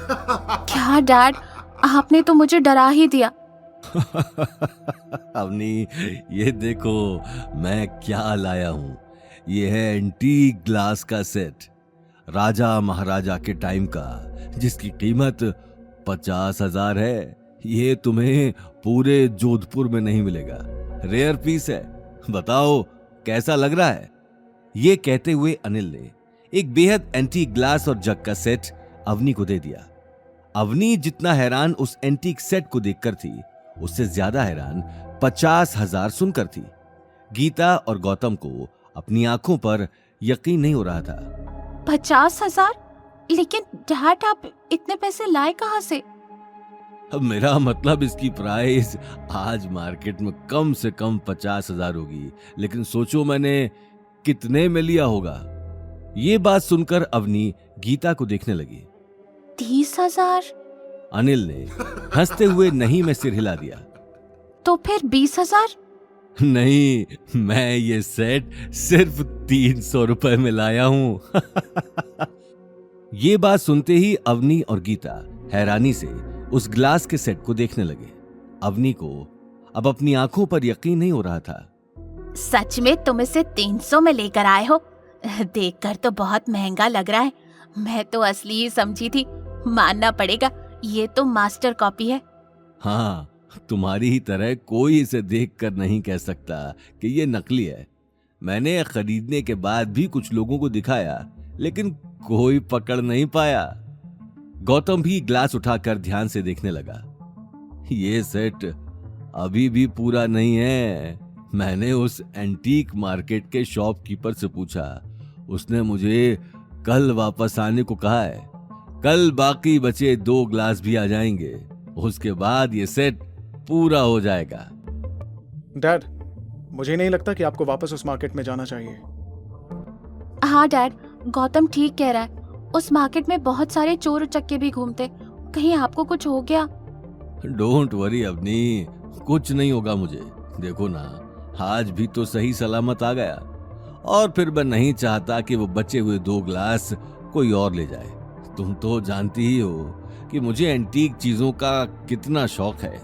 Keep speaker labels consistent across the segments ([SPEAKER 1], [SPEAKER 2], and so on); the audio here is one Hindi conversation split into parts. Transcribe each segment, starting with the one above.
[SPEAKER 1] क्या डैड, आपने तो मुझे डरा ही दिया।
[SPEAKER 2] अवनी, ये देखो मैं क्या लाया हूं। ये है एंटीक ग्लास का सेट, राजा महाराजा के टाइम का, जिसकी कीमत 50,000 है। ये तुम्हें पूरे जोधपुर में नहीं मिलेगा। रेयर पीस है। बताओ कैसा लग रहा है? ये कहते हुए अनिल ने एक बेहद एंटीक ग्लास और जग का सेट अवनी को दे दिया। अवनी जितना हैरान उस एंटीक सेट को देखकर थी, उससे ज्यादा हैरान 50,000 सुनकर थी। गीता और गौतम को अपनी आंखों पर यकीन नहीं हो रहा था।
[SPEAKER 1] 50,000? लेकिन डैड, आप इतने पैसे लाए कहाँ से?
[SPEAKER 2] अब मेरा मतलब इसकी प्राइस आज मार्केट में कम से कम 50,000 होगी, लेकिन सोचो मैंने कितने में लिया होगा। ये बात सुनकर अवनी गीता को देखने लगी।
[SPEAKER 1] 30,000?
[SPEAKER 2] अनिल ने हंसते हुए नहीं में सिर हिला दिया।
[SPEAKER 1] तो फिर 20,000?
[SPEAKER 2] नहीं, मैं ये सेट सिर्फ 300 रुपए में लाया हूं। ये बात सुनते ही अवनी और गीता हैरानी से उस ग्लास के सेट को देखने लगे। अवनी को अब अपनी आंखों पर यकीन नहीं हो रहा था।
[SPEAKER 1] सच में तुम इसे 300 में लेकर आए हो? देखकर तो बहुत महंगा लग रहा है। मैं तो असली ही समझी थी। मानना पड़ेगा, ये तो मास्टर कॉपी है।
[SPEAKER 2] हाँ, तुम्हारी ही तरह कोई इसे देखकर नहीं कह सकता कि ये नकली है। मैंने खरीदने के बाद भी कुछ लोगों को दिखाया, लेकिन कोई पकड़ नहीं पाया। गौतम भी ग्लास उठाकर ध्यान से देखने लगा। ये सेट अभी भी पूरा नहीं है। मैंने उस एंटीक मार्केट के शॉपकीपर से पूछा। उसने मुझे कल वापस आने को कहा है। कल बाकी बचे 2 ग्लास भी आ जाएंगे। उसके बाद ये सेट पूरा हो जाएगा।
[SPEAKER 3] डैड, मुझे नहीं लगता कि आपको वापस उस मार्केट में जाना चाहिए।
[SPEAKER 1] हाँ डैड, गौतम ठीक कह रहा है। उस मार्केट में बहुत सारे चोर उचक्के भी घूमते। कहीं आपको कुछ हो गया?
[SPEAKER 2] डोंट वरी अवनी, कुछ नहीं होगा मुझे। देखो ना, आज भी तो सही सलामत आ गया। और फिर मैं नहीं चाहता कि वो बचे हुए 2 ग्लास कोई और ले जाए। तुम तो जानती ही हो कि मुझे एंटीक चीजों का कितना शौक है।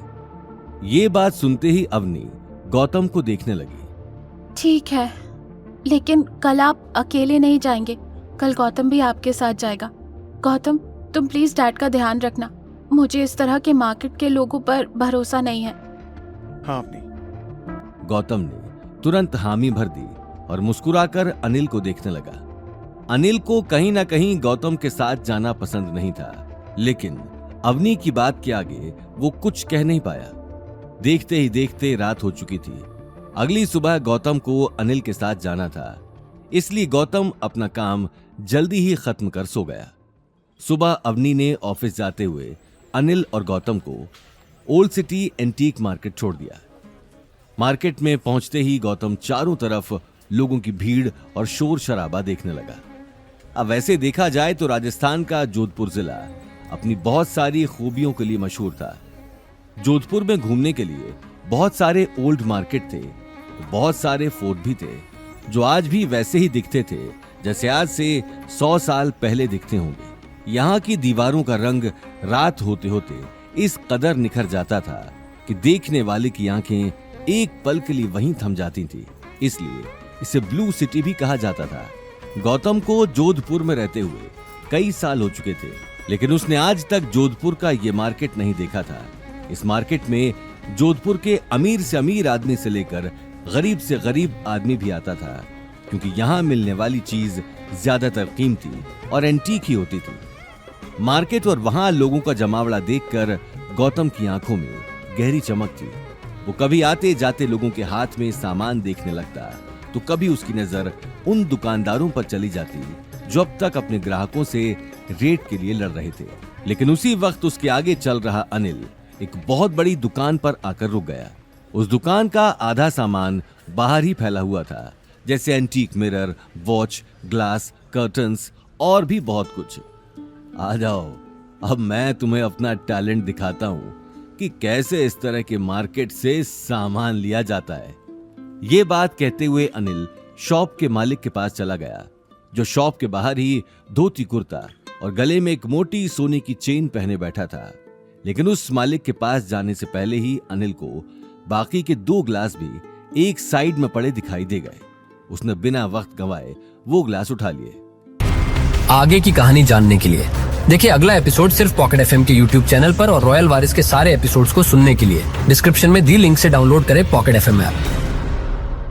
[SPEAKER 2] ये बात सुनते ही अवनी गौतम को देखने लगी।
[SPEAKER 1] ठीक है, लेकिन कल आप अकेले नहीं जाएंगे। कल गौतम भी आपके साथ जाएगा। गौतम, तुम प्लीज डैड का ध्यान रखना। मुझे इस तरह के मार्केट के लोगों पर भरोसा नहीं है।
[SPEAKER 3] हाँ अपनी।
[SPEAKER 2] गौतम ने तुरंत हामी भर दी और मुस्कुराकर अनिल को देखने लगा। अनिल को कहीं ना कहीं गौतम के साथ जाना पसंद नहीं था, लेकिन अवनी की बात के आगे वो कुछ कह नहीं पाया। देखते ही देखते रात हो चुकी थी। अगली सुबह गौतम को अनिल के साथ जाना था, इसलिए गौतम अपना काम जल्दी ही खत्म कर सो गया। सुबह अवनी ने ऑफिस जाते हुए अनिल और गौतम को ओल्ड सिटी एंटीक मार्केट छोड़ दिया। मार्केट में पहुंचते ही गौतम चारों तरफ लोगों की भीड़ और शोर शराबा देखने लगा। अब वैसे देखा जाए तो राजस्थान का जोधपुर जिला अपनी बहुत सारी खूबियों के लिए मशहूर था। जोधपुर में घूमने के लिए बहुत सारे ओल्ड मार्केट थे, बहुत सारे फोर्ट भी थे, जो आज भी वैसे ही दिखते थे जैसे आज से 100 साल पहले दिखते होंगे। यहाँ की दीवारों का रंग रात होते होते इस कदर निखर जाता था कि देखने वाले की आंखें एक पल के लिए वहीं थम जाती थी। इसलिए इसे ब्लू सिटी भी कहा जाता था। गौतम को जोधपुर में रहते हुए कई साल हो चुके थे, लेकिन उसने आज तक जोधपुर का ये मार्केट नहीं देखा था। इस मार्केट में जोधपुर के अमीर से अमीर आदमी से लेकर गरीब से गरीब आदमी भी आता था, क्योंकि यहाँ मिलने वाली चीज ज्यादातर कीमती और एंटीक ही होती थी। मार्केट और वहां लोगों का जमावड़ा देखकर गौतम की आंखों में गहरी चमक थी। वो कभी आते जाते लोगों के हाथ में सामान देखने लगता, तो कभी उसकी नजर उन दुकानदारों पर चली जाती जो अब तक अपने ग्राहकों से रेट के लिए लड़ रहे थे। लेकिन उसी वक्त उसके आगे चल रहा अनिल एक बहुत बड़ी दुकान पर आकर रुक गया। उस दुकान का आधा सामान बाहर ही फैला हुआ था, जैसे antique mirror, watch, glass, curtains और भी बहुत कुछ। आ जाओ, अब मैं तुम्हें अपना टैलेंट दिखाता हूँ कि कैसे इस तरह के मार्केट से सामान लिया जाता है। ये बात कहते हुए अनिल शॉप के मालिक के पास चला गया, जो शॉप के बाहर ही धोती कुर्ता और गले में एक मोटी सोने की चेन पहने बैठा था। लेकिन उस मालिक के पास जाने से पहले ही अनिल को बाकी के 2 ग्लास भी एक साइड में पड़े दिखाई दे गए। उसने बिना वक्त गंवाए वो ग्लास उठा लिए।
[SPEAKER 4] आगे की कहानी जानने के लिए देखिए अगला एपिसोड सिर्फ पॉकेट एफएम के यूट्यूब चैनल पर और रॉयल वारिस के सारे एपिसोड्स को सुनने के लिए डिस्क्रिप्शन में दी लिंक से डाउनलोड करें पॉकेट एफएम ऐप।